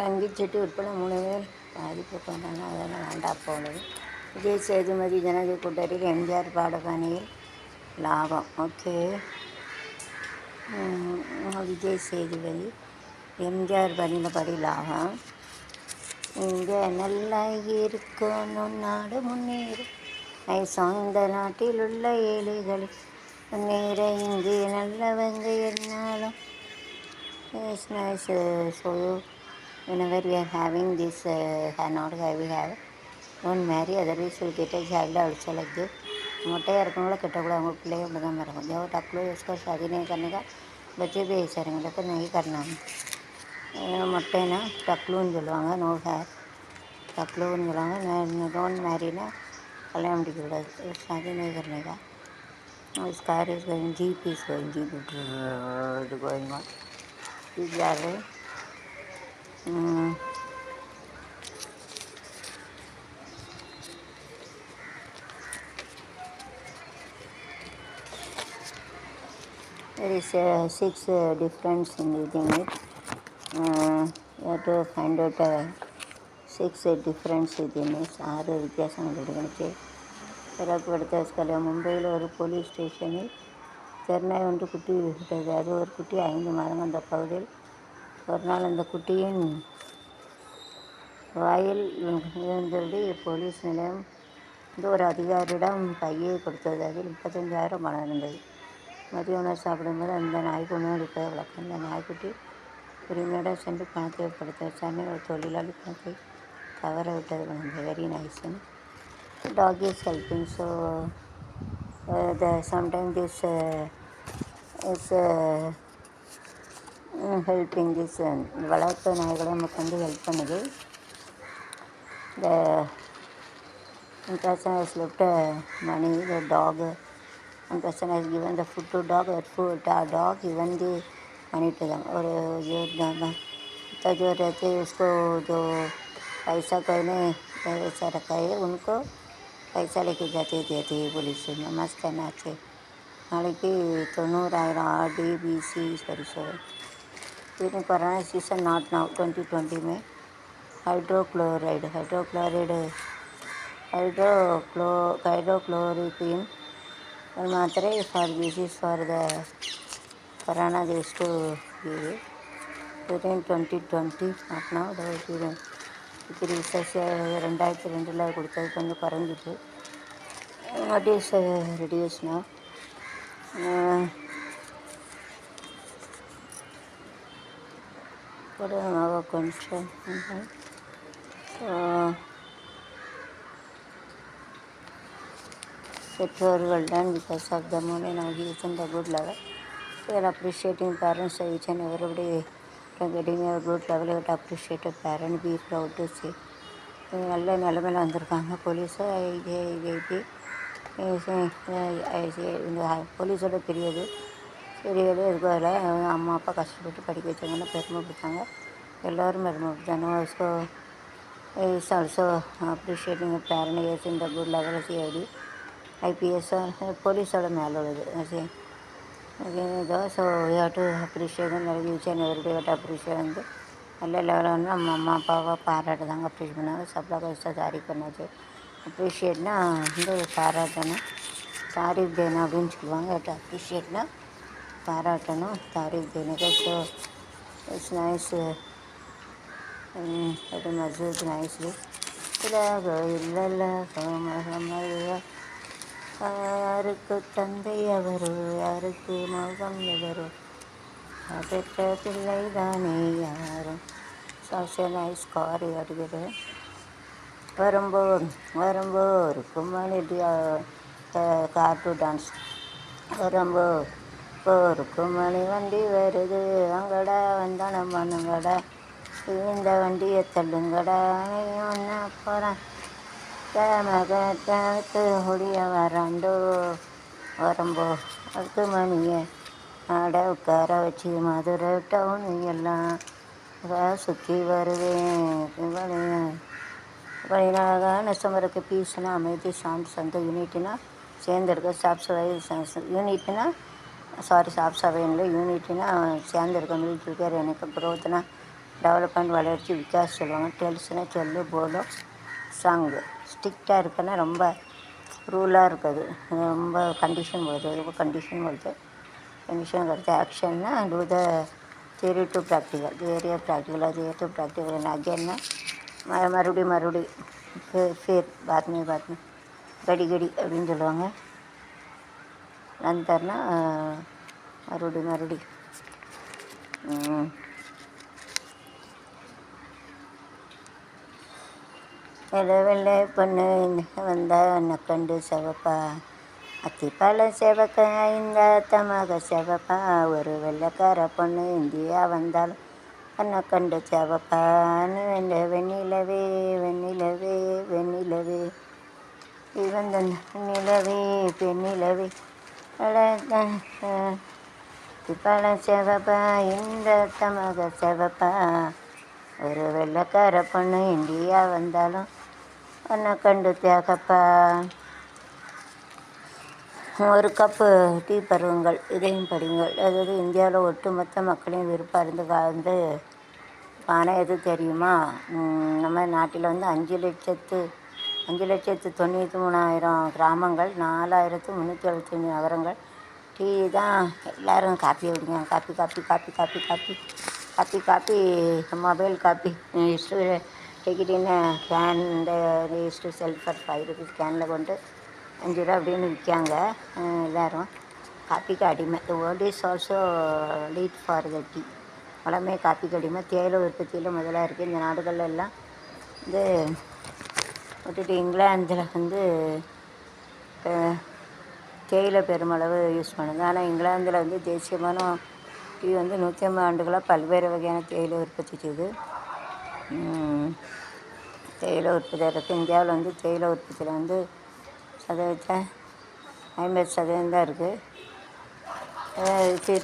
ரஞ்சித் உட்பட 3 பேர் பாதிப்புக்கு வந்தாங்க. அதெல்லாம் வேண்டாம் போனது. விஜய் சேதுபதி ஜனகி கூட்டத்தில் எம்ஜிஆர் பாடபாணியில் லாபம். ஓகே. விஜய் சேதுபதி எம்ஜிஆர் பணியில் படி லாபம். இங்கே நல்லா இருக்கணும், நாடு முன்னேறும். இந்த நாட்டில் உள்ள ஏழைகளில் முன்னேற இங்கே நல்லவங்க என்னாலும். It's nice. So whenever we are having this, we have don't marry, otherwise you'll get a child also like this. मोटे रखने कटोड़ा वो प्ले बना मेरा को जब टकलो इसका शादी नहीं करने का बच्चे भी ऐसे रहेंगे, लेकिन नहीं करना है मोटे ना टकलून जलवाएंगे, नो है टकलून जलवाएंगे, डोंट मैरी ना कल्याण टिकट शादी नहीं करने का. इस car is going, jeep is going, jeep going on. इस जा रहे there is 6 difference in the it. You have to find out 6 difference in it. 6 வித்தியாசங்கள் எடுக்கணுச்சு. சிறப்பு ஸ்கல மும்பையில் ஒரு போலீஸ் ஸ்டேஷனில் தெருநாய் ஒன்று குட்டி விட்டது. அது ஒரு குட்டி 5 மாதங்கள். அந்த பகுதியில் ஒரு நாள் அந்த குட்டியின் வாயில் விழுந்தபடி போலீஸ் நிலையம் ஒரு அதிகாரியிடம் பையை கொடுத்தது. அதில் 35,000 பணம் இருந்தது. மதிய உணவு சாப்பிடும்போது அந்த நாய்க்கு உணவு அளிப்பதை வழக்கம். அந்த நாய்க்குட்டி உரிமையுடன் சென்று பணத்தை படுத்த சென்னை ஒரு தொழிலாளி பணத்தை தவற விட்டது. குழந்தை வெரி நைஸ்ன்னு. Dog is helping. So sometime this is helping this வளர்ப்பு நாய்களை நமக்கு வந்து ஹெல்ப் பண்ணுது. The person has left money, the dog. One person has given the food to dog, that food dog given the money to them. और जो रहते हैं उसको जो पैसा कोई ने पैसा रखा है उनको पैसा लेके जाते देते हैं पुलिस. मस्त है नाचे नाளைக்கு 90,000 RDBC परिसर. लेकिन कोरोना सीजन नॉट नाउ 2020 में हाइड्रोक्लोरोक्वीन मात्रे for this is for the corona this to within 2020 not now. இது ரிசர்ச் 2002 கொடுத்தது கொஞ்சம் குறைஞ்சிட்டு. வாட் இஸ் ரெடியூஸ்னா கொஞ்சம் பெற்றோர்கள் தான் because of the money now he is in the good level. We are appreciating parents each and everybody getting a good level. We appreciate a parent, be proud to see. நல்ல நிலைமையில் வந்திருக்காங்க police. ஐஜேபி இந்த போலீஸோட பெரியது இருக்கல. அம்மா அப்பா கஷ்டப்பட்டு படிக்க வச்சாங்கன்னு பெருமைப்பட்டாங்க. எல்லோரும் பெருமைப்பட்டாங்க. So is also appreciating parent is in the good level. CID IPS போலீஸோட மேலே உள்ளது. சரி okay. So we have to appreciate நிறைய விஷயம் எவரிடே அப்ரிஷியேட் வந்து நல்ல லெவலில் வந்து நம்ம அம்மா அப்பாவை பாராட்டுதாங்க, அப்ரிஷியேட் பண்ணாங்க. சப்ளா கைஸா சாரி பண்ணாச்சு. அப்ரிஷியேட்னா வந்து பாராட்டணும், தாரிஃப் தேனா அப்படின்னு சொல்லுவாங்க. அப்ரிஷியேட்னா பாராட்டணும், தாரிஃப் தேனுக்கு. So it's nice. அது மசூத் நைஸ்லி இல்லை யாருக்கு தந்தை அவரோ, யாருக்கு மகம் எவரோ, பெற்ற பிள்ளை தானே யாரும். சாசே நைஸ் கார் அடிக்கிறது. வரும்போர் கும்மாளி கார் டு டான்ஸ். வரும்போர் கும்மாளி வண்டி வருது, அங்கடா வந்தான பண்ணுங்கடா, இந்த வண்டியை தள்ளுங்கடா, ஒன்றா போகிறான் மகத்து ஒடிய வராண்டோ. வரும்போ அடுத்த மணியை ஆட உட்கார வச்சு மதுரை டவுன் எல்லாம் சுற்றி வருவேன். வழியாக நெசமருக்கு பீஸ்னா அமைதி சாந்த யூனிட்னா சேர்ந்துருக்க சாப் சவை யூனிட்னா சாரி சாப் சவைன்னு யூனிட்னா சேர்ந்துருக்க மிலிட்ரி கேர் எனக்கு க்ரோத்னா டெவலப்மெண்ட் வளர்ச்சி விகாஸ் சொல்லுவாங்க. டெல்ஸ்னா சொல்லு போலோ சாங்கு. ஸ்ட்ரிக்டாக இருக்குன்னா ரொம்ப ரூலாக இருக்குது, ரொம்ப கண்டிஷன் வருது, ரொம்ப கண்டிஷன் வருது. கண்டிஷன் வருது. ஆக்ஷன்னா to the theory to practical, theory practical, theory to practical. அகேன்னா மறுபடி ஃபேர் பாத்மி கடி அப்படின்னு சொல்லுவாங்க. நந்தர்னா மறுபடி வெள்ளை பொண்ணு வந்தா நக்கண்டு செவப்பா, அத்திப்பழம் செவக்க இந்த தமாக செவப்பா, ஒரு வெள்ளைக்கார பொண்ணு இந்தியா வந்தாலும் நக்கண்டு செவப்பான்னு வெண்ணிலவே வெண்ணிலவே வெண்ணிலவே இவந்த நிலவே பெண்ணிலவே அத்திப்பழம் செவப்பா இந்த தமாக செவப்பா, ஒரு வெள்ளைக்கார பொண்ணு இந்தியா வந்தாலும் உன்னை கண்டு தியாகப்பா. ஒரு கப்பு டீ பருவங்கள் இதையும் படிங்கள். அதாவது இந்தியாவில் ஒட்டுமொத்த மக்களின் விருப்பம் வந்து ஆனால் எது தெரியுமா? நம்ம நாட்டில் வந்து 5,93,000 கிராமங்கள், 4,375 நகரங்கள். டீ தான் எல்லோரும் காப்பி குடிங்க. Coffee coffee coffee coffee coffee coffee coffee mobile coffee டிக்கெட்டின்னு கேன் செல் ஃபார் 5 rupees கேனில் கொண்டு 5 ரூபா அப்படின்னு விற்காங்க. எல்லோரும் காப்பிக்கு அடிமை. The world is also lead for the tea. உலகமே காப்பிக்கு அடிமை. தேயிலை உற்பத்தியில் முதலாக இருக்குது. இந்த நாடுகள் எல்லாம் வந்து விட்டுட்டு இங்கிலாந்தில் வந்து தேயிலை பெருமளவு யூஸ் பண்ணுது. ஆனால் இங்கிலாந்தில் வந்து தேசியமான டீ வந்து 150 ஆண்டுகளாக பல்வேறு வகையான தேயிலை உற்பத்தி செய்யுது. தேயிலை உற்பத்தி இருக்குது. இந்தியாவில் வந்து தேயிலை உற்பத்தியில் வந்து 50% தான் இருக்குது. Tea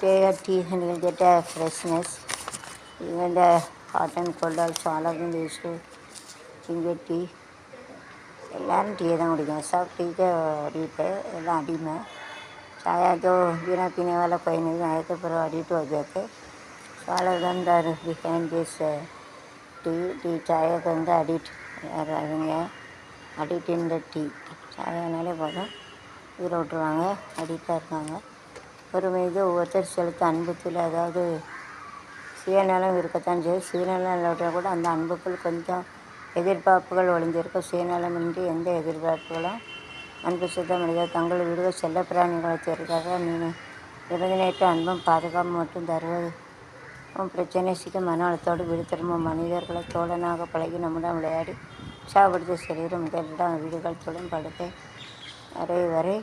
get a freshness. Even the hot and cold also all of them used to drink tea. எல்லோரும் டீயை தான் குடிக்கணும். सब टी के अडिक्ट எல்லாம் அடிமை. चाय तो बिना पीने वाला कोई नहीं, आए तो पूरा अडिक्ट हो जाते. all of them are behind this tea சாயக்கு வந்து அடிக்ட் அவங்க அடிக்ட் இன் த டீ. சாயனாலே போதும் ஊற விட்டுருவாங்க, அடிக்டாக இருக்காங்க. ஒரு மீது ஒவ்வொருத்தர் செலுத்த அன்புத்தில், அதாவது சுயநலம் இருக்கத்தான் செய்யும். சுயநலம் இல்லாவிட்டால் கூட அந்த அன்புக்குள் கொஞ்சம் எதிர்பார்ப்புகள் ஒளிஞ்சிருக்க. சுயநலமின்றி எந்த எதிர்பார்ப்புகளும் அன்பு செலுத்த முடியாது. தங்கள் வீடுகள் செல்ல பிராணிகளை தேர்தலாக நிபந்தனையற்ற அன்பும் பாதுகாப்பு மட்டும் தருவது பிரச்சனை சிக்கும் மன அழுத்தோடு வீடு திரும்பும் மனிதர்களை தோழனாக பழகி நம்முடன் விளையாடி உற்சாகப்படுத்த சரீரம் முதலிடம் வீடுகள் தொடும் படுக்கை அறை வரை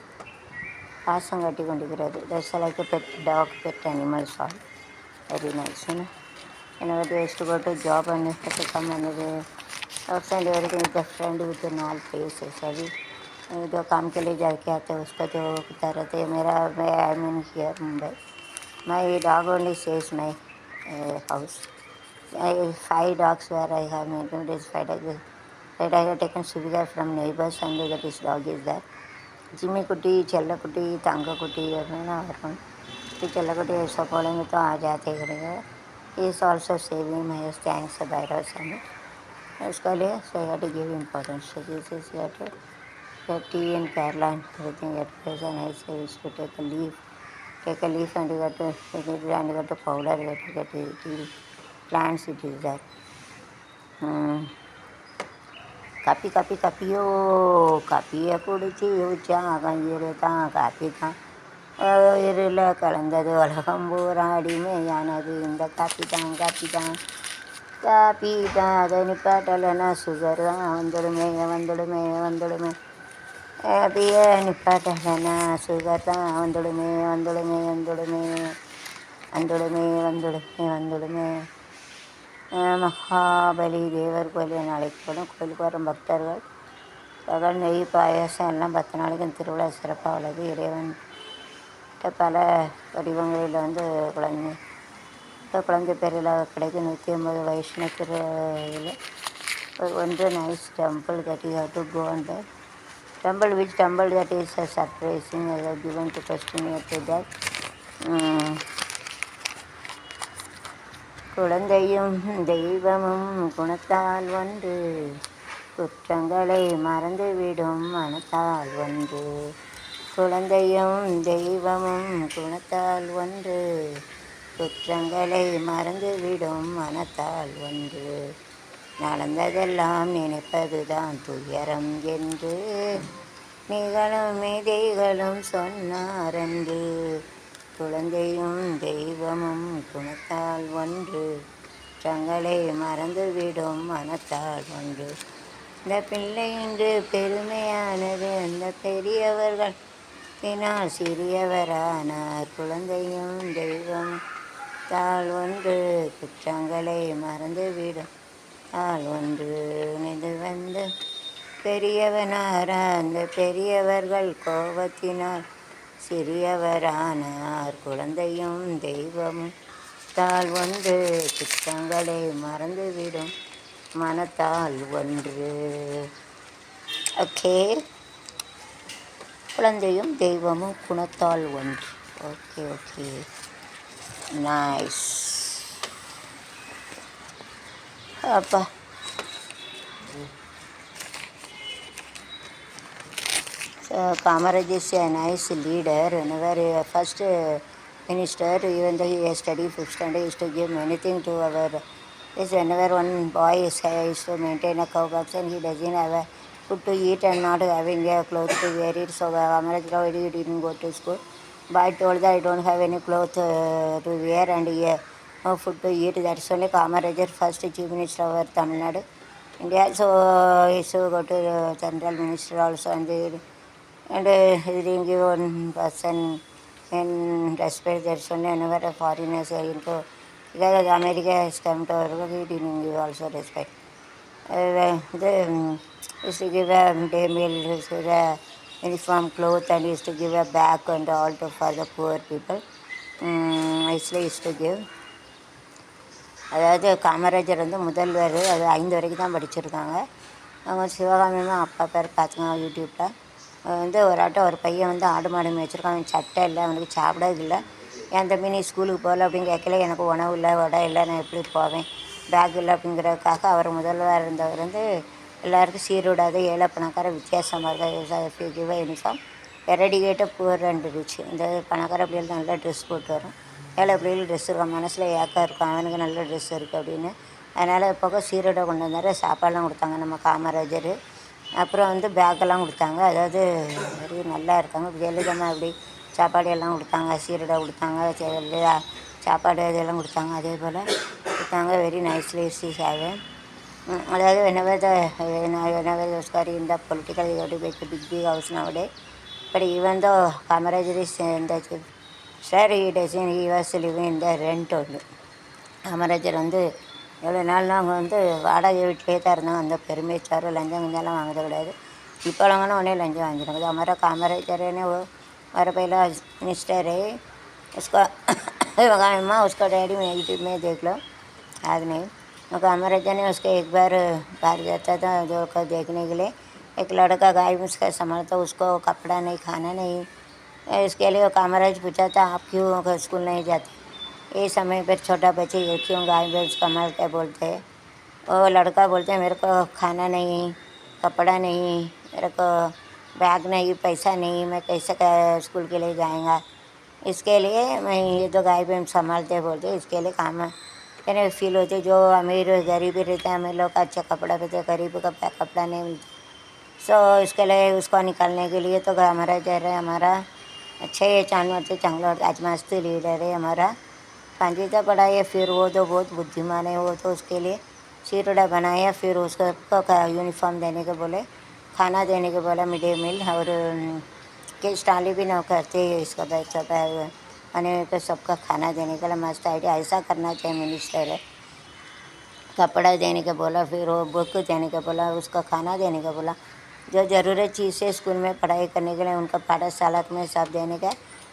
பாசம் காட்டி கொண்டிருக்கிறது. That's like a pet dog, pet animals all very nice. Whenever they used to go to job and they had to come and dogs and everything with a friend with an all faces. अभी जो काम के लिए जाके आते हैं उसका जो बता रहे थे, मेरा I mean here Mumbai, my dog only says my house. 5 dogs where I have maintained is 5 dogs. Right, I have taken Suvika from neighbors and that his dog is there. Jimmy कुटी, चल्ला कुटी, तांगा कुटी अपना वरन चल्ला ऐसा बोलेंगे तो आ जाते करेगा. He is also saving my thanks by Rosani. उसका लिए so I have to give importance. So this is that tea in Kerala and everything at present. I say we should take a leaf and you got to take it and you got to powder, you got to get tea plants it is there. Coffee coffee காப்பியோ காப்பியை குடிச்சு உச்சாகம் இருதான் copy தான் இருள கலந்தது உலகம் பூரா அடிமையானது இந்த copy தான் காப்பி தான் காப்பி தான். அதை நிப்பாட்டலைன்னா சுகர் தான் வந்துடுமே வந்துடுமே வந்துடுமே. காப்பியை நிப்பாட்டலைன்னா சுகர் தான் வந்துடுமே வந்துடுமே வந்துடுமே வந்துடுமே வந்துடுமே வந்துடுமே. மகாபலி தேவர் கோயில் நாளைக்கு போடும். கோயிலுக்கு வரும் பக்தர்கள் பகல் நெய் பாயாசம் எல்லாம் 10 நாளைக்கும் திருவிழா சிறப்பாக உள்ளது. இறைவன் பல வடிவங்களில் வந்து குழந்தை பேரில் கிடைக்கும். 150 வைஷ்ணவ திருவிழா ஒன்று nice temple that you have to go and temple, which temple that is surprising. I have given to question to that. குழந்தையும் தெய்வமும் குணத்தால் ஒன்று, குற்றங்களை மறந்துவிடும் மனத்தால் ஒன்று. குழந்தையும் தெய்வமும் குணத்தால் ஒன்று, குற்றங்களை மறந்துவிடும் மனத்தால் ஒன்று. நடந்ததெல்லாம் நினைப்பதுதான் துயரம் என்று நிகழும் மேதைகளும் சொன்னாரன்று. குழந்தையும் தெய்வமும் குணத்தால் ஒன்று, குற்றங்களை மறந்துவிடும் மனத்தால் ஒன்று. இந்த பிள்ளை இன்று பெருமையானது, அந்த பெரியவர்கள் பின்னால் சிறியவரானார். குழந்தையும் தெய்வம் தாள் ஒன்று, குற்றங்களை மறந்துவிடும் தாள் ஒன்று. இது வந்து பெரியவனாரா, அந்த பெரியவர்கள் கோபத்தினால் சிறியவரானார். குழந்தையும் தெய்வமும் தாள் ஒன்று, குற்றங்களை மறந்துவிடும் மனத்தால் ஒன்று. ஓகே, குழந்தையும் தெய்வமும் குணத்தால் ஒன்று. Okay okay, nice. அப்பா Kamaraj is a nice leader. Whenever first minister, even though he has studied 5th standard, he used to give many things to our. Yes, whenever one boy is used to maintain a cow box and he doesn't have a food to eat and not having a clothes to wear it, so Kamaraj Rao didn't go to school. But I told that I don't have any clothes to wear and no food to eat. That's only Kamaraj, first chief minister of Tamil Nadu. And he also used to go to central minister also, and he didn't give one person in respect. That's only whenever a foreigners into, because America has come to our, he didn't give also respect. They used to give a day meal, used to give a uniform cloth, and used to give a bag and all to for the poor people. Nicely used to give. அதாவது காமராஜர் வந்து முதல்வர், அது 5 வரைக்கும் தான் படிச்சிருக்காங்க. அவங்க சிவகாமியம்மா அப்பா பேர் பார்த்துங்க யூடியூப்பில். வந்து ஒரு ஆட்டம் ஒரு பையன் வந்து ஆடு மாடு மேய்ச்சிருக்கான். அவன் சட்டை இல்லை, அவனுக்கு சாப்பிடறது இல்லை. என் தம்பி நீ ஸ்கூலுக்கு போகல அப்படின்னு கேட்கல. எனக்கு உணவு இல்லை, வடை இல்லை, நான் எப்படி போவேன், பேக் இல்லை அப்படிங்கிறதுக்காக அவர் முதல்வர் இருந்தவர் வந்து எல்லாருக்கும் சீருடாத ஏழை பணக்கார வித்தியாசமாக இருக்க கிவ யூனிஃபார்ம் எரடிகேட்ட புவர் அண்ட் ரிச். இந்த பணக்கார பிள்ளைகள் நல்லா ட்ரெஸ் போட்டு வரும், ஏழை பிள்ளைகள் ட்ரெஸ் இருக்கும், மனசில் ஏக்கம் இருக்கும், அவனுக்கு நல்ல ட்ரெஸ் இருக்குது அப்படின்னு. அதனால் இப்போ சீருடை கொண்டு வந்தார், சாப்பாடெலாம் கொடுத்தாங்க நம்ம காமராஜர். அப்புறம் வந்து பேக்கெல்லாம் கொடுத்தாங்க. அதாவது வெரி நல்லா இருக்காங்க. ஜெயலலிதா அப்படி சாப்பாடு எல்லாம் கொடுத்தாங்க, சீருடை கொடுத்தாங்க, சாப்பாடு இதெல்லாம் கொடுத்தாங்க. அதே போல் கொடுத்தாங்க. வெரி நைஸ்லி சேவை. அதாவது whenever those guys in the political, they have to make a big house nowadays. But even though Kamaraj is in the chief, sir, he was living in the rent only. Kamarajar வந்து எவ்வளோ நாள்னா அவங்க வந்து வாடகை வீட்டிலே தான் இருந்தாங்க. அந்த பெருமை சார் லஞ்சம் கிஞ்சம்லாம் வாங்கது கிடையாது. இப்போ வாங்கினா உடனே லஞ்சம் வாங்கிடுங்க. हमारा कामराजर ने वो हमारा पहला मिनिस्टर है, उसका माँ उसका डैडी में यूट्यूब में देख लो, आज नहीं। तो कामराजर ने उसके एक बार बाहर जाता था जो को देखने के लिए, एक लड़का गाय उसका संभालता, उसको कपड़ा नहीं, खाना नहीं। इसके लिए वो कामराज पूछा था आप क्यों स्कूल नहीं जाते। ये समय पर छोटा बच्चे क्यों गाय भैंस कमाल के बोलते हैं। वो लड़का बोलते हैं मेरे को खाना नहीं, कपड़ा नहीं, मेरे को बैग नहीं, पैसा नहीं, मैं कैसे स्कूल के लिए जाएगा। इसके लिए मैं ये तो गाय भैंस संभालते बोलते, इसके लिए काम यानी फील होते। जो अमीर गरीबी रहते हैं, अमीर लोग का अच्छा कपड़ा पहनते, गरीब का कपड़ा नहीं मिलता। सो इसके लिए उसको निकालने के लिए तो हमारा जो है हमारा अच्छे जानवर से चांगला आज मस्त लीडर है हमारा। पांचवीं पढ़ा है, फिर वो तो बहुत बुद्धिमान है। वो तो उसके लिए शीरुड़ा बनाया, फिर उसको यूनिफॉर्म देने के बोले, खाना देने के बोला, मिड डे मील, और के स्टाली भी न करते इसका सब आने को सबका खाना देने के लिए मस्त आइडिया। ऐसा करना चाहिए मिनिस्टर है। कपड़ा देने का बोला, फिर वो बुक देने का बोला, उसका खाना देने का बोला, जो ज़रूरत चीज़ है स्कूल में पढ़ाई करने के लिए उनका पाठशाला में सब देने का।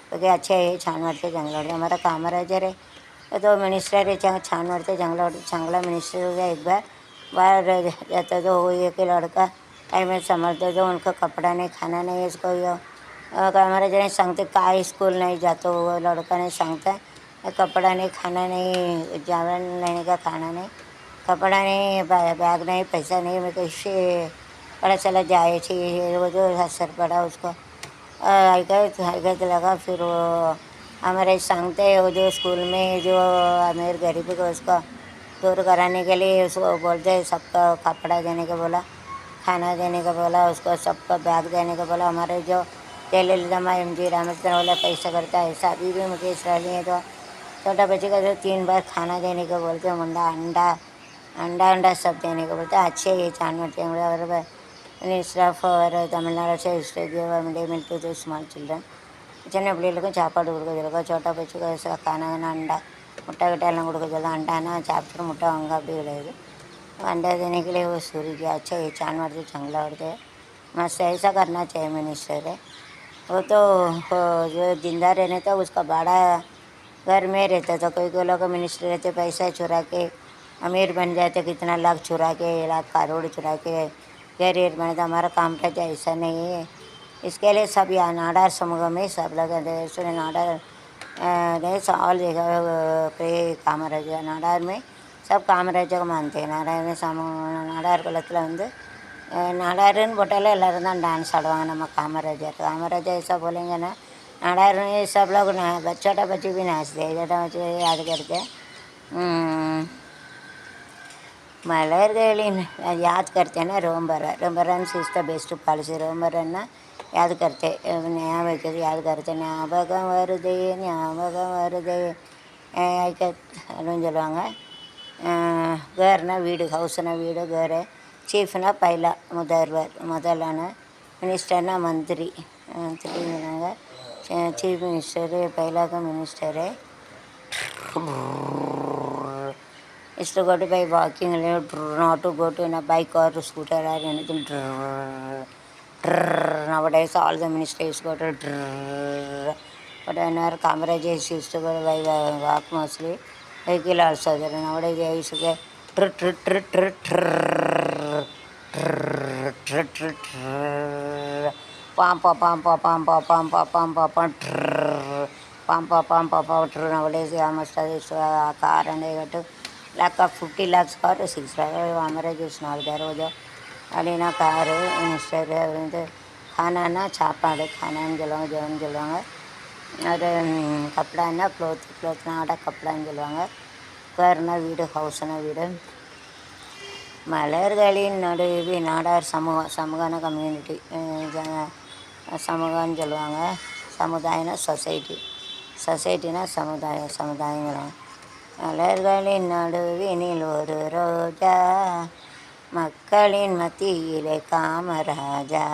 क्योंकि अच्छे है छानवरते जंगलवाड़ी हमारा कामराजर है, तो मिनिस्टर है छानवरते जंगलवाड़ी चांगला मिनिस्टर हो गया। एक बार बाहर जाता तो वो एक लड़का टाइम में संभालते तो उनका कपड़ा नहीं, खाना नहीं है। इसको कामराजर ने सांगते काय स्कूल नहीं जाता, वो लड़का ने सांगता कपड़ा नहीं, खाना नहीं, जावन लेने का खाना नहीं, कपड़ा नहीं, बैग नहीं, पैसा नहीं, मेरे को इससे पता चला जाए चाहिए वो जो असर पड़ा उसको। ऐका लगा फिर वो हमारे सांगते वो जो स्कूल में जो अमीर गरीब को उसको दूर कराने के लिए उसको बोलते सबका कपड़ा देने का बोला, खाना देने का बोला, उसको सबका बैग देने का बोला। हमारे जो जयललिता MG रामचंद्र वाला पैसा करता है ऐसा अभी भी मुकेश रहनी है तो छोटा बच्चे का जो 3 बार खाना देने को बोलते हैं, मुंडा अंडा अंडा अंडा सब देने को बोलते हैं। अच्छे ये जानवर और मिनिस्टर ऑफ और तमिलनाडु से state mid day meal to small children சின்ன பிள்ளைகளுக்கும் சாப்பாடு கொடுக்க சொல்லுங்க. சோட்டா பச்சுக்கு கானா அண்டா முட்டை கிட்ட எல்லாம் கொடுக்க சொல்லுங்க. अंडाना चाप्टर मुट्टा होंगे भी கிடையாது. अंडा देने के लिए वो सूर्य की अच्छा ये जानवर जो जंगला उड़ते हैं मस्त ऐसा करना चाहिए मिनिस्टर है वो तो जो जिंदा रहने था उसका बड़ा घर में रहता था। कोई लोग मिनिस्टर रहते पैसा चुरा के अमीर बन जाते, कितना लाख चुरा के लाख करोड़ चुरा के कैरियर बने तो हमारा काम था ऐसा नहीं है। इसके लिए सब यहाँ नाडार समूह में सब लोग नाडार ऑल जगह पे कामराज नाडार में सब कामराज को मानते हैं। नाडार में नाडार कुलத்தில் வந்து नाडारன்னு போட்டாலே எல்லோரும் தான் டான்ஸ் ஆடுவாங்க நம்ம कामराजर। कामराजर ऐसा बोलेंगे ना नाडार में सब लोग छोटा बच्चे भी नाचते हैं। छोटा बच्चे याद करते मलरகளின் याद करते हैं ना रोमरन्स इज द बेस्ट पॉलिसी। रोमरन्ना याद करते नया वैसे याद करते ஞாபகம் வருதே ஞாபகம் வருதே அப்படின்னு சொல்லுவாங்க। கேர்னா வீடு, ஹவுஸ்னா வீடு, கேர், சீஃப்னா பைலா முதல்வர் முதலான, மினிஸ்டர்னா மந்திரி மந்திரிங்கிறாங்க, சீஃப் மினிஸ்டரு பைலாக minister. is to go to by walking, not to go to in a bike or scooter or anything. Nowadays all the ministers go to but when our camerages used to go by walk mostly, vehicle also there. Nowadays they used to get pam pam pam pam pam pam pam pam pam pam pam pam pam pam pam pam. Nowadays they must have car and they got to lakh of 50 lakhs car 6 lakh हमारे जो स्नॉल देर हो जाओ Alina car minister வந்து खाना சாப்பாடு खानाன்னு சொல்லுவாங்க, ஜெவன் சொல்லுவாங்க। அது கப்படான்னா க்ளோத்னா ஆட கப்படான்னு சொல்லுவாங்க। பேர்னா வீடு, ஹவுஸ்னா வீடு। மலர்களின் நடுவே நாடார் சமூகன கம்யூனிட்டி சமூகம்னு சொல்லுவாங்க। சமுதாயம்னா சொசைட்டினா சமுதாயங்கிறாங்க। மலர்களின் நடுவினில் ஒரு ரோஜா மக்களின் மத்தியிலே காமராஜா।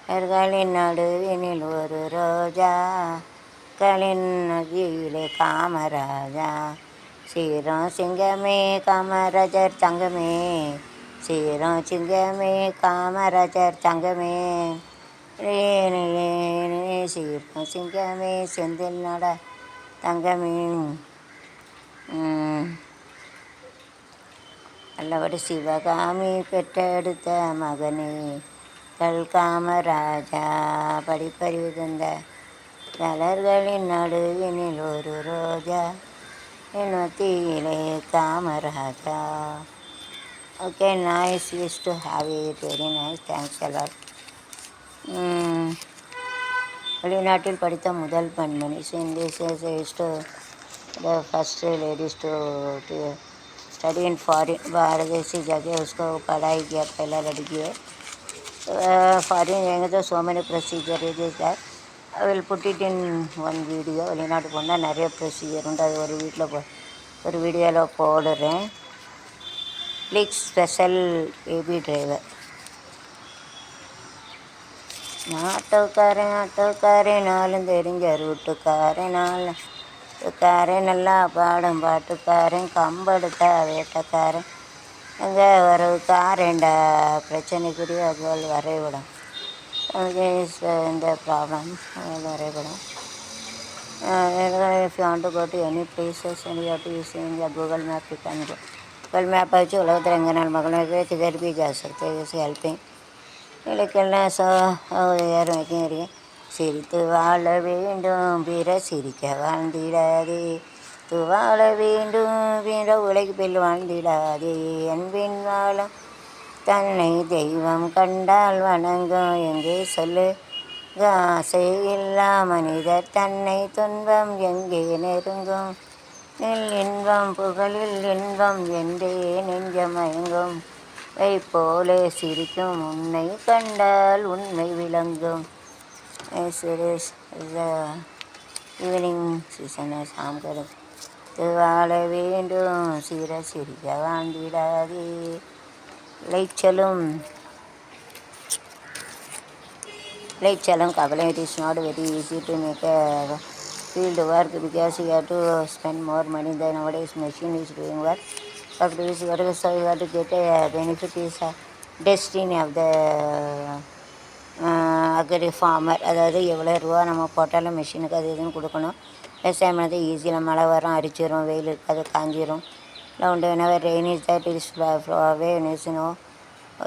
மலர்களின் நடுவினில் ஒரு ரோஜா மக்களின் மத்தியிலே காமராஜா। சீரம் சிங்கமே காமராஜர் தங்கமே, சீரம் சிங்கமே காமராஜர் தங்கமே, சீரம் சிங்கமே செந்தில் நட தங்கமே। நல்லபடி சிவகாமி பெற்றெடுத்த மகனே காமராஜா படிப்பறிவு தந்த மலர்களின் நடுவினில் ஒரு ரோஜா என் மத்தியிலே காமராஜா। Okay, nice used to have it, very nice, thanks a lot. வெளிநாட்டில் படித்த முதல் பெண்மணி the first ladies to study in foreign बाहर जैसी जगह उसको पढ़ाई किया पहला लड़की है। फॉरेन जाएंगे तो so many procedure is that I will put it in one video. வெளிநாட்டு போனால் நிறைய ப்ரொசீஜர் உண்டு, அது ஒரு வீட்டில் ஒரு வீடியோவில் போடுறேன்। ப்ளீஸ் ஸ்பெஷல் பேபி டிரைவர் ஆட்டோக்காரன் நாளும் தெரிஞ்ச ரூட்டுக்காரன் நல்லா பாடும் பாட்டுக்காரன் கம்பெடுத்தா வேட்டக்காரன் அங்கே வரவுக்காரன்டா பிரச்சனைக்குரிய அதுகள் வரைபடம் இந்த ப்ராப்ளம் வரைபடம்। if you want to go to any places and you have to use in the Google Map, you can go. Google Map வச்சு உலகத்தில் எங்கே நாள் மகளிருக்கு किधर भी जा सकते हैं, जैसे हेल्पिंग இலக்கெல்லாம் யார் வைக்கிறீங்க। சிரித்து வாழ வேண்டும் பிற சிரிக்க வாழ்ந்திடாதே வாழ வேண்டும் வீர உலகில் வாழ்ந்திடாதே அன்பின் வாழம் தன்னை தெய்வம் கண்டால் வணங்கும் எங்கே சொல்லு ஆசை இல்லா மனிதர் தன்னை துன்பம் எங்கே நெருங்கும் இன்பம் புகழில் இன்பம் என்றே நெஞ்சமயங்கும் போலே சிரிக்கும் உன்னை கண்டால் உண்மை விளங்கும். ஈவினிங் சீசன் சாம்கர் வாழ வேண்டும் சிரிக்க வாழ்ந்திடாதே. விளைச்சலும் கவலை. It is not very easy to make a field work because you have to spend more money than nowadays machine is doing work. But this work so you have to get a benefit is a destiny of the agri farmer. அதாவது எவ்வளோ ரூபா நம்ம போட்டாலும் மிஷினுக்கு அது இதுன்னு கொடுக்கணும். விவசாயம் பண்ணது ஈஸியில் மழை வரும், அரிச்சிடும், வெயில் இருக்காது, காஞ்சிரும். இல்லை உண்டு whenever rain is that it is away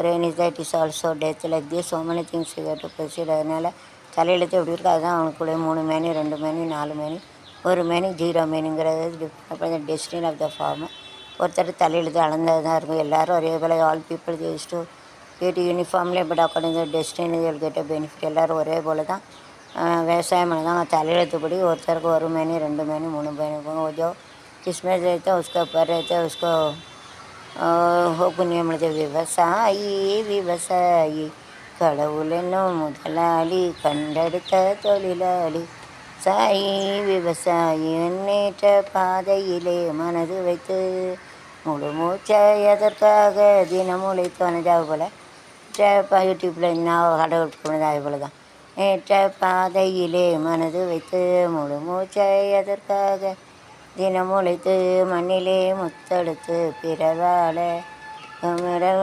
rain is that is also death like this so many things you have to proceed. அதனால் தலையெழுத்து எப்படி இருக்குது அதுதான் அவனுக்குள்ளே 3 மேனி 2 மேனி 4 மேனி 1 மேனி 0 மேனிங்கிறது அப்புறம் டெஸ்டினி ஆஃப் த ஃபார்மர். ஒருத்தர் தலையெழுத்து அளந்தது தான் இருக்கும். எல்லோரும் ஒரே போல் ஆல் பீப்புள் யூஸ் டு கேட்டு யூனிஃபார்ம்லேயே பட் அக்கார்டிங் டு டெஸ்டினி கேட்ட பெனிஃபிட் எல்லோரும் ஒரே போல் தான் விவசாயம் பண்ண தான் தலையெழுத்துப்படி ஒருத்தருக்கு 1 மேனி 2 மேனி 3 மேனி जो किस्में रहता है उसका ऊपर रहता है उसको हो पुण्य मिलते. விவசாயி கடவுளென்னும் முதலாளி கண்டெடுத்த தொழிலாளி சாயி விவசாயி முன்னேற்ற பாதையிலே மனது வைத்து முழு மூச்சாய் அதற்காக தினம் உழைத்து வனதாக போல் யூடியூப்பில் என்ன கடவுள் போனது போல தான். ஏற்ற பாதையிலே மனது வைத்து முழு மூச்சாய் அதற்காக தினம் உழைத்து மண்ணிலே முத்தெடுத்து பிறவாழ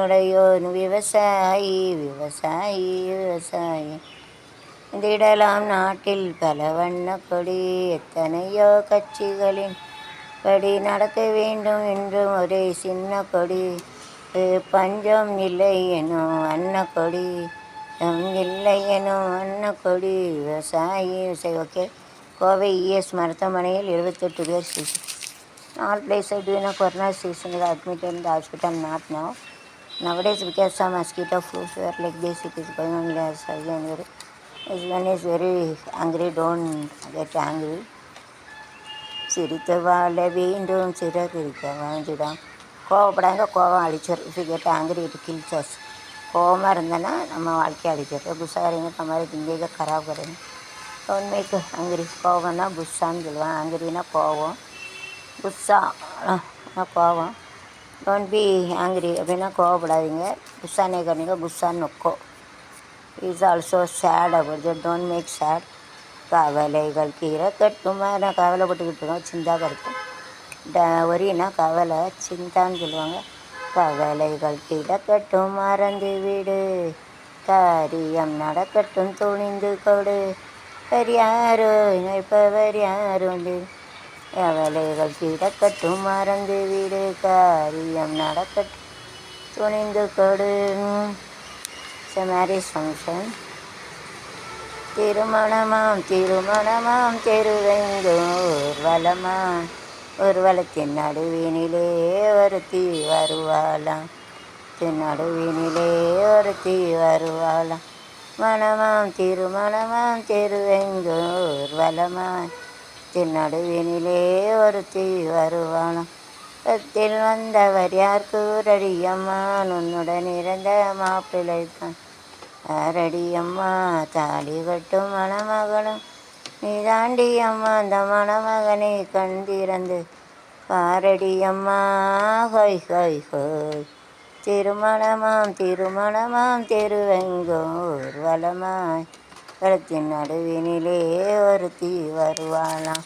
உடையோன் விவசாயி விவசாயி விவசாயி. திடலாம் நாட்டில் பல வண்ண கொடி எத்தனையோ கட்சிகளின் படி நடக்க வேண்டும் என்றும் ஒரே சின்ன கொடி பஞ்சம் இல்லை எனும் அன்ன கொடி இல்லை எனும் அன்ன கொடி விவசாயி விவசாயி. ஓகே. கோவை இஎஸ் மருத்துவமனையில் 78 பேர் season. All places during corona season is admitted in the hospital not now. Nowadays because some mosquito flu fever like this it is going on less January. This one is very angry, don't get angry. சிரித்து வாழ வேண்டும் சிறகிரிக்க வாழ்ந்துடாம். கோவப்படாங்க, கோவம் அழிச்சிடும். If you get angry it kills us. கோவமாக இருந்தேன்னா நம்ம வாழ்க்கையை அழிச்சிடும். குசாரிங்க தமாரி திங்கேக கராப் கரேங்க. Don't make angry. கோவம்னா குஸ்ஸான்னு சொல்லுவான். ஆங்கிரினா கோவம், குஸ்ஸா கோவம். டோன்ட் பி ஆங்கிரி அப்படின்னா கோவப்படாதீங்க. குஸ்ஸானே கரணிங்க குஸ்ஸான்னு நொக்கோ. இஸ் ஆல்சோ சேட் அப்படி டோன்ட் மேக் சேட். கவலைகள் கீரை கட்டுமா நான் கவலைப்பட்டுக்கிட்டு இருக்கோம். சிந்தா கருக்கும் ஒரினா கவலை சிந்தான்னு சொல்லுவாங்க. கவலைகள் கீரை கட்டும் மறந்து வீடு காரியம் நடக்கட்டும் துணிந்து கொடு யாரோ இணைப்பவர் யாருண்டு. கவலைகள் கிடக்கட்டும் மறந்து வீடு காரியம் நடக்கட்டும் துணிந்து கொடு. Marriage function. திருமணமாம் திருமணமாம் தெருவெங்கும் ஊர்வலமாம் ஊர்வலத்தின் நடுவினிலே ஒருத்தி வருவாளாம் நடுவினிலே ஒருத்தி வருவாளாம். மணமாம் திருமணமாம் தெருவெங்கும் ஊர்வலமாம் நடுவினிலே ஒருத்தி வருவாளாம். பத்தில் வந்தவர் யார் கூரடியம்மா உன்னுடன் இறந்த மாப்பிள்ளை தான் ஆரடியம்மா தாலி கட்டும் மணமகனும் நீ தாண்டி அம்மா அந்த மணமகனை கண்டிறந்து பாரடியம்மா ஹொய் ஹொய் ஹொய். திருமணமாம் திருமணமாம் தெருவெங்கும் ஊர்வலமாய் கழுத்தின் நடுவினிலே ஒருத்தி வருவாளாம்.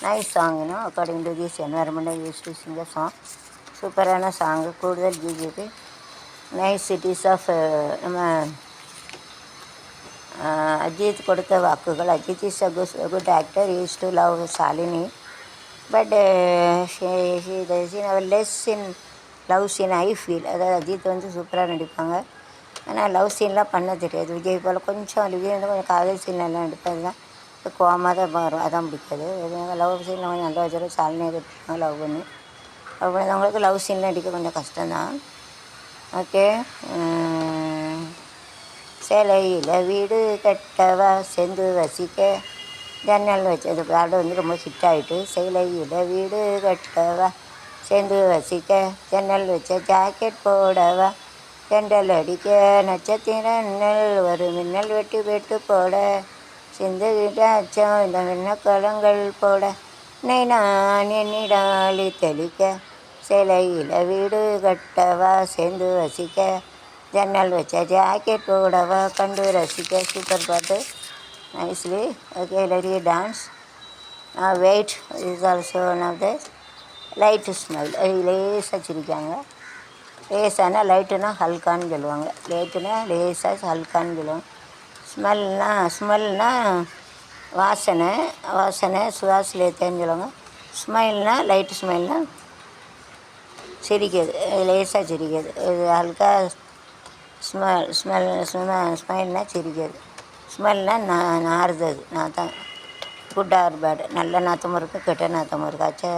நைஸ் சாங்னா according to this environment use to sing the song. சூப்பரான சாங்கு. கூடுதல் பிஜேபி நைஸ் சிட்டிஸ் ஆஃப் நம்ம அஜித் கொடுத்த வாக்குகள். Ajith is a good actor. Use to love Shalini but less in love scene I feel. அதாவது அஜித் வந்து சூப்பராக நடிப்பாங்க. ஆனால் லவ் சீன்லாம் பண்ண தெரியாது. விஜய் போல் கொஞ்சம் விஜய் வந்து கொஞ்சம் காதல் சீன்லாம் நடிப்பது தான் கோவமாக தான் வரும், அதான் பிடிக்காது. லவ் சீனில் கொஞ்சம் நல்லா வச்சுருவோம், சாலினியாக கட்டிப்பாங்க லவ் பண்ணி. லவ் பண்ணவங்களுக்கு லவ் சீனில் அடிக்க கொஞ்சம் கஷ்டம்தான். ஓகே. சேலையில் வீடு கட்டவா சேர்ந்து வசிக்க ஜன்னல் வச்சு அது பாட்டு வந்து ரொம்ப ஹிட் ஆகிட்டு. சேலையில் வீடு கட்டவா சேர்ந்து வசிக்க ஜன்னல் வச்ச ஜாக்கெட் போடவா ஜெண்டல் அடிக்க நட்சத்திர நெல் ஒரு மின்னல் வெட்டி வெட்டு போட சிந்து அச்சம் இந்த மின்னக்கலங்கள் போட நான் என்னிடாலி தெளிக்க சேலையில் வீடு கட்டவா சேர்ந்து வசிக்க ஜன்னல் வச்ச ஜாக்கெட் போடவா கண்டு ரசிக்க. சூப்பர் பாட்டு, nicely. Okay, let dance. Wait is also one of the light smile. லேசாக சிரிக்காங்க. லேசானா லைட்டுனா ஹல்கான்னு சொல்லுவாங்க. லேட்டுனா லேசாக ஹல்கான்னு சொல்லுவாங்க. ஸ்மெல்னா வாசனை சுவாசிலேத்தேன்னு சொல்லுவாங்க. ஸ்மைல்னா லைட்டு ஸ்மைல்னா சிரிக்கிறது, லேசாக சிரிக்கிறது. இது ஹல்கா ஸ்மைல்னால் சிரிக்கிறது. ஸ்மெல்னால் நாறுது, நாத்தம். குட் ஆர் பேட், நல்ல நாத்தமும் இருக்குது, கெட்ட நாத்தமும் இருக்குது. அச்சா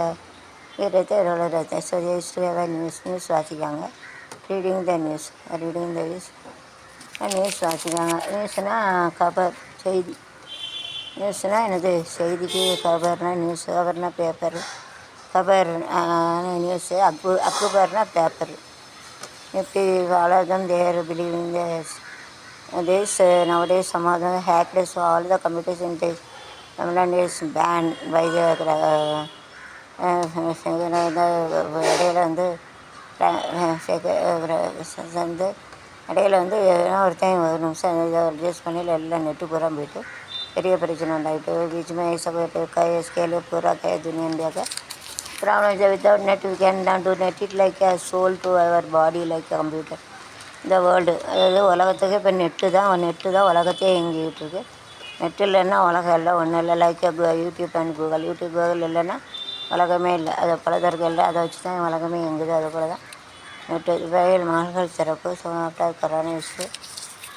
வீரத்தை ரத்த சுயேஸ்வர நியூஸ் வாசிக்காங்க. ரீடிங் த நியூஸ் நியூஸ் வாசிக்காங்க. நியூஸ்னால் கபர், செய்தி. நியூஸ்னால் என்னது? செய்திக்கு கபர்னால் நியூஸ், கபர்னால் பேப்பர், கபர் நியூஸு, அக்பர்னால் paper. If all of them they are believing this nowadays some of them hacked, so all the computers in this Tamil is banned by the இடையில வந்து இடையில வந்து ஒருத்தன் ஒரு நிமிஷம் அட்ஜஸ்ட் பண்ணி எல்லாம் நெட்டு பூரா போயிட்டு பெரிய பிரச்சனை உண்டாயிட்டு. बीच में सब स्केल पूरा दुनिया इंडिया का problem is without net we can do net it like a soul to our body like a computer. இந்த வேர்ல்டு அதாவது உலகத்துக்கு இப்போ நெட்டு தான் உலகத்தையே இயங்கிக்கிட்டு இருக்கு. நெட்டு இல்லைன்னா உலகம் இல்லை, ஒன்றும் இல்லை. லைக் யூடியூப் அண்ட் கூகுள் இல்லைன்னா உலகமே இல்லை. அதை பலதற்கு இல்லை, அதை வச்சு தான் உலகமே இயங்குது. அது போல தான் நெட்டு. வயல் மால்கள் சிறப்பு சோனாப்டா கரான இஷ்யூ.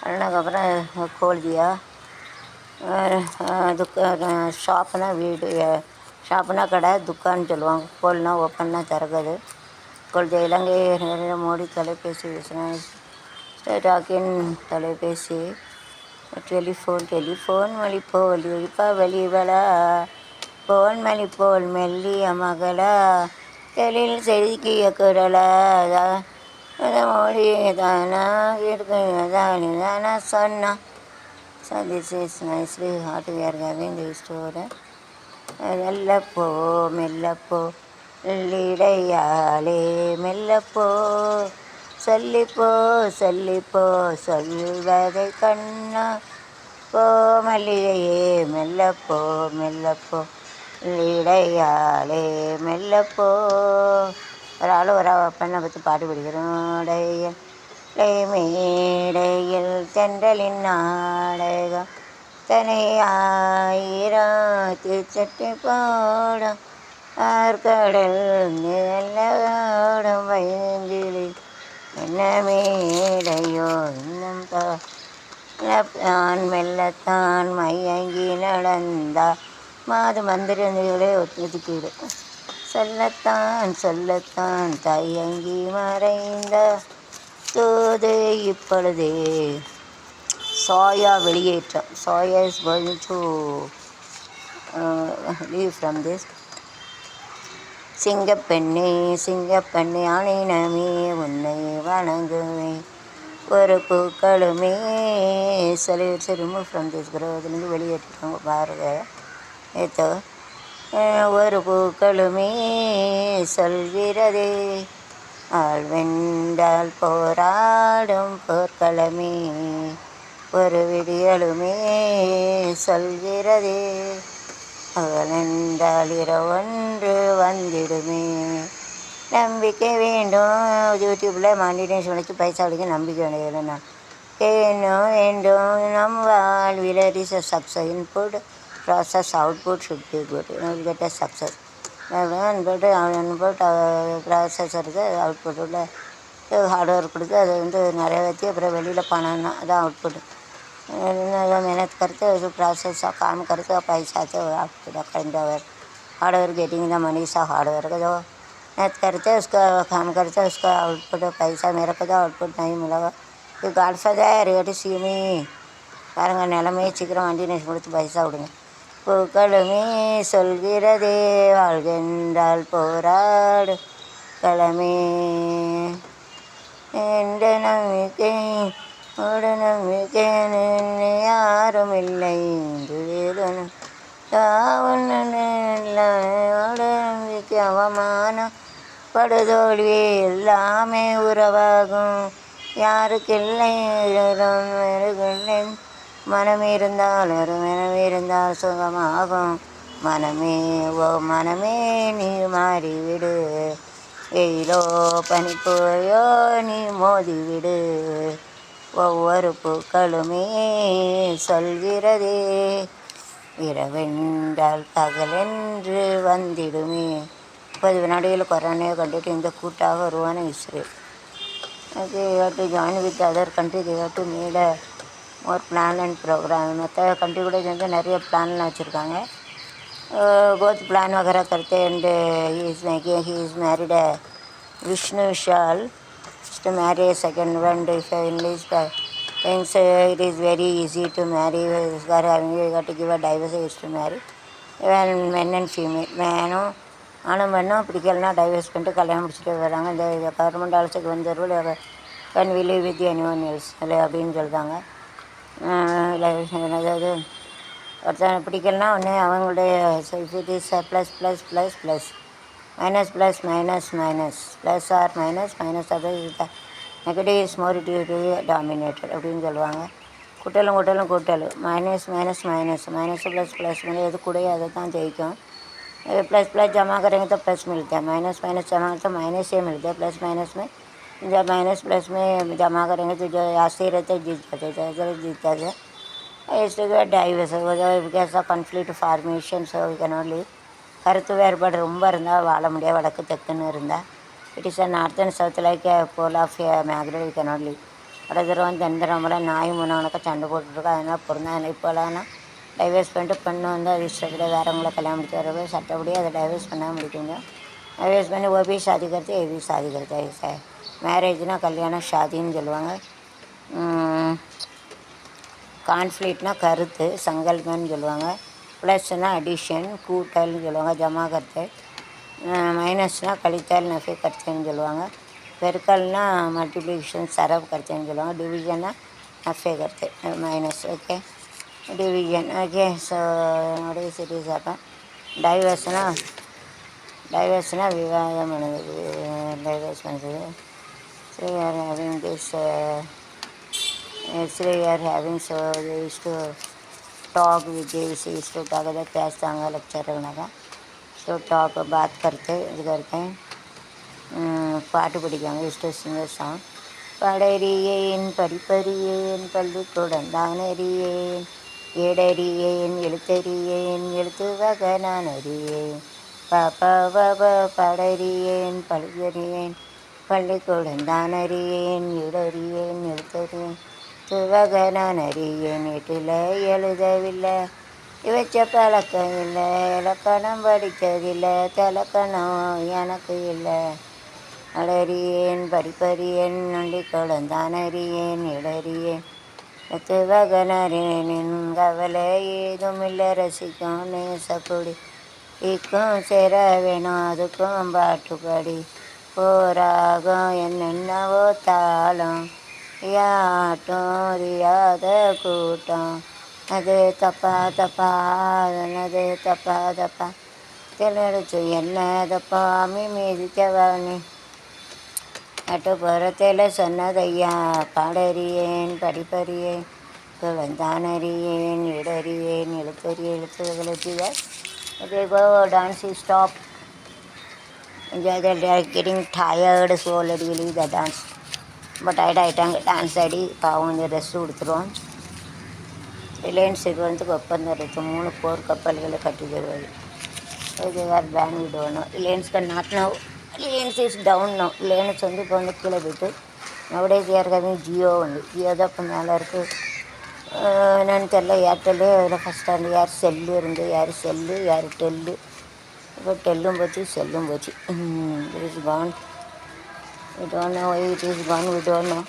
அதுக்கப்புறம் கோல்தியா ஷாப்புனா வீடு, ஷாப்புனா கடை, துக்கான்னு சொல்லுவாங்க. கோல்னா ஓப்பன்னா திறக்குது. கோல்தியா இலங்கை நரேந்திர மோடி தொலைபேசி டாக்கின் தொலைபேசி டெலிஃபோன் வழி வளா போன் மணி போல் மெல்லிய மகளா தெளில் செதுக்கிய குரலா மொழி தானா தானா சொன்னா. So this is nicely what we are having this story. மெல்லப்போ இடையாலே மெல்லப்போ சொல்லிப்போ சொல்வதை கண்ணா போ மல்லிகையே மெல்லப்போ இடையாலே மெல்லப்போ. ஒரு ஆள் ஒரு பெண்ணை பற்றி பாட்டு பிடிக்கிறோம். மேடையில் தென்றலின் நாடகம் தனை ஆயிரம் தீச்சட்டி போடும் ஆற்கடல் நிலோடும் வயங்கிலி என்ன மேடையோ இன்னும் தான் மெல்லத்தான் மையங்கி நடந்தா மாது மந்திரங்களை ஒதுக்கீடு சொல்லத்தான் தயங்கி மறைந்த தூது இப்பொழுதே சோயா வெளியேற்றம். Soya is going to leave from this. சிங்கப்பெண்ணே ஆணினமே உன்னை வணங்குவேன் ஒரு பூக்களுமே ரிமூவ் ஃப்ரம் திஸ் கிரகத்துலேருந்து வெளியேற்றிருக்காங்க பாருங்க. ஏத்தோ ஒரு பூக்களுமே சொல்கிறதே ஆள் வென்றால் போராடும் போர்க்களமே ஒரு விடியலுமே சொல்கிறதே அவளென்றால் இரவொன்று வந்திடுமே. நம்பிக்கை வேண்டும். யூடியூப்பில் மாண்டினேஷன் வச்சு பைசா அடிக்க நம்பிக்கை வேண்டியது. நான் வேண்டும் நம் வாழ்வில் is a success input process output should be good. You get a success. input process இருக்குது, அவுட்புட் உள்ள ஹார்ட் ஒர்க் கொடுத்து அதை வந்து நிறைய வச்சு அப்புறம் வெளியில் பணம்னா அதான் அவுட்புட். मेहनत करते हो जो प्रोसेस का काम करते हो पैसा तो आपको hard work getting the money सा हार्ड वर्क जो मेहनत करते उसका काम करते उसका आउटपुट पैसा मेरे को तो आउटपुट नहीं मिला ये गाड father you to see me பாருங்கள் நிலமையே சீக்கிரம் வண்டி நெசி கொடுத்து பைசா விடுங்க பூக்களுமே சொல்கிறதே வாழ்கின்றால் போராடு களமே என்ற நம்பிக்கை ஒரு நம்பிக்கை யாரும் இல்லை நம்பிக்கை அவமானம் படுதோல்வி எல்லாமே உறவாகும் யாருக்கில்லை மனம் இருந்தால் ஒரு மனம் இருந்தால் சுகமாகும் மனமே ஓ மனமே நீ மாறிவிடு வெயிலோ பனிப்போயோ நீ மோதிவிடு ஒவ்வொரு பூக்களுமே சொல்கிறதே இரவென்றால் பகலென்று வந்திடுமே 30 வினாடிகள் கொரோனாவை கண்டுட்டு இந்த கூட்டாக வருவான Israel okay you have to join with other country you have to made a more plan and program மற்ற கண்ட்ரி கூட சேர்ந்து நிறைய பிளான்லாம் வச்சுருக்காங்க both plan वगैरह करते and he is married a Vishnu Vishal to marry a second one if English thinks it is very easy to marry you got to give a divorce is to marry well men and female மேனும் ஆணும் பெண்ணும் பிடிக்கலனா divorce பண்ணிட்டு கல்யாணம் முடிச்சுட்டு வராங்க இந்த government ஆல்சோக்கு வந்து rule can we live with anyone else இல்லை அப்படின்னு சொல்கிறாங்க அதாவது ஒருத்தன் பிடிக்கலனா உடனே அவங்களுடைய it is plus plus plus plus minus plus minus minus plus or minus minus அது நெகட்டிவ் இஸ் மோர் டாமினேட்டட் அப்படின்னு சொல்லுவாங்க கூட்டலும் கூட்டல் minus minus minus minus plus plus எது கூடயோ அதை தான் ஜெயிக்கும் प्लस प्लस जमा करेंगे तो प्लस मिलता है माइनस माइनस जमा तो माइनस ही मिलता है प्लस माइनस में जब माइनस प्लस में जमा करेंगे तो जो आते ही रहते जीत जाते जीत जाते इसके बाद डाइवर्स कैसा conflict formation so we cannot leave கருத்து வேறுபாடு ரொம்ப இருந்தால் வாழ முடியாது வடக்கு தெக்குன்னு இருந்தால் it is a north and south like pole of மேக்ரல் வி கேனாட் லீவ் வடதுரம் தென்தரமெல்லாம் நாய் முன்னவனுக்கு சண்டை போட்டுருக்கோம் அதனால் பொருந்தா இப்போலாம் டைவர்ஸ் பண்ணிட்டு பெண்ணு வந்து அது இஷ்டப்படி வேறவங்கள கல்யாணம் முடிச்சு வரவே சட்டப்படி அதை டைவர்ஸ் பண்ணால் முடிக்குங்க டைவர்ஸ் பண்ணி ஓ பி ஷாதி கருத்து ஏ பி ஷாதி கருத்து மேரேஜ்னால் கல்யாணம் ஷாதின்னு சொல்லுவாங்க கான்ஃப்ளிக்ட்னால் கருத்து சங்கல்பன்னு சொல்லுவாங்க ப்ளஸ்னால் அடிஷன் கூட்டல்னு சொல்லுவாங்க ஜமா கருத்து மைனஸ்னால் கழித்தல் நஃபி கருத்துன்னு சொல்லுவாங்க பெருக்கல்னால் மல்டிப்ளிகேஷன் சரப் கருத்துன்னு சொல்லுவாங்க டிவிஷன்னா நஃபே கருத்து minus okay division okay so நோடேஸ் இட் இஸ் அப்போ டைவர்ஸ்னால் விவாதம் பண்ணுது டைவர்ஸ் பண்ணுறது ஸோ யார் having this actually we are having so they used to talk with this used to talk about பேசுவாங்க லெக்சர்னாக்கா ஸோ டாக் பாத் கருத்து இது கருத்து பாட்டு படிக்காங்க யூஸ் டு சிங்கர் சாங் படறியேன் படிப்பறியேன் பள்ளிக்கூடம் தானறியேன் ஏடறியேன் எழுத்தறியேன் எழுத்து வகை நான் அறியேன் பாப்பா படறியேன் பழுதறியேன் பள்ளிக்கூடம் தானறியேன் இடறியேன் எழுத்தறியேன் துவகை நான் அறியேன் வீட்டில் எழுதவில்லை இவச்ச பழக்கம் இல்லை இலக்கணம் படித்ததில்லை தலக்கணம் எனக்கு இல்லை அடறியேன் படிப்பறியேன் நொண்டிக்கூடம் தானறியேன் இடறியேன் துவகனறியேன் கவலை ஏதும் இல்லை ரசிக்கும் நேசப்பொடி இக்கும் சேர வேணும் அதுக்கும் பாட்டுப்படி போராகம் என்னென்னவோ தாளம் யாட்டும் அறியாத கூட்டம் அது தப்பா அது தப்பா தெளிச்சு என்ன தப்பா மீதிக்கவானி நட்டுப்புறத்தில் சொன்னதையா பாடறியேன் படிப்பறியேன் குழந்தானறியேன் இடறியேன் எழுத்துகள் okay go dance is stop enjoy that they are getting tired so already leave the dance but I dance ஆடி பாவம் இந்த ட்ரெஸ் கொடுத்துருவோம் ரிலையன்ஸ் நிறுவனத்துக்கு ஒப்பந்தம் இருக்குது 3 போர் கப்பல்களை கட்டி தருவது இது வேறு பேன் விடுவணும் ரிலையன்ஸ்க்கு நாட்டினா Reliance is down no Reliance வந்து இப்போ வந்து கீழே போய்ட்டு நவடேஸ் யாருக்காவது ஜியோ வந்து ஜியோ தான் இப்போ மேலே இருக்குது என்னென்னு தெரில. ஏர்டெல்லே அதில் ஃபஸ்ட் அந்த யார் செல்லு இருந்து யார் செல்லு யார் டெல்லு. இப்போ டெல்லும் போச்சு செல்லும் போச்சு. It is gone. We don't know why it is gone. We don't know.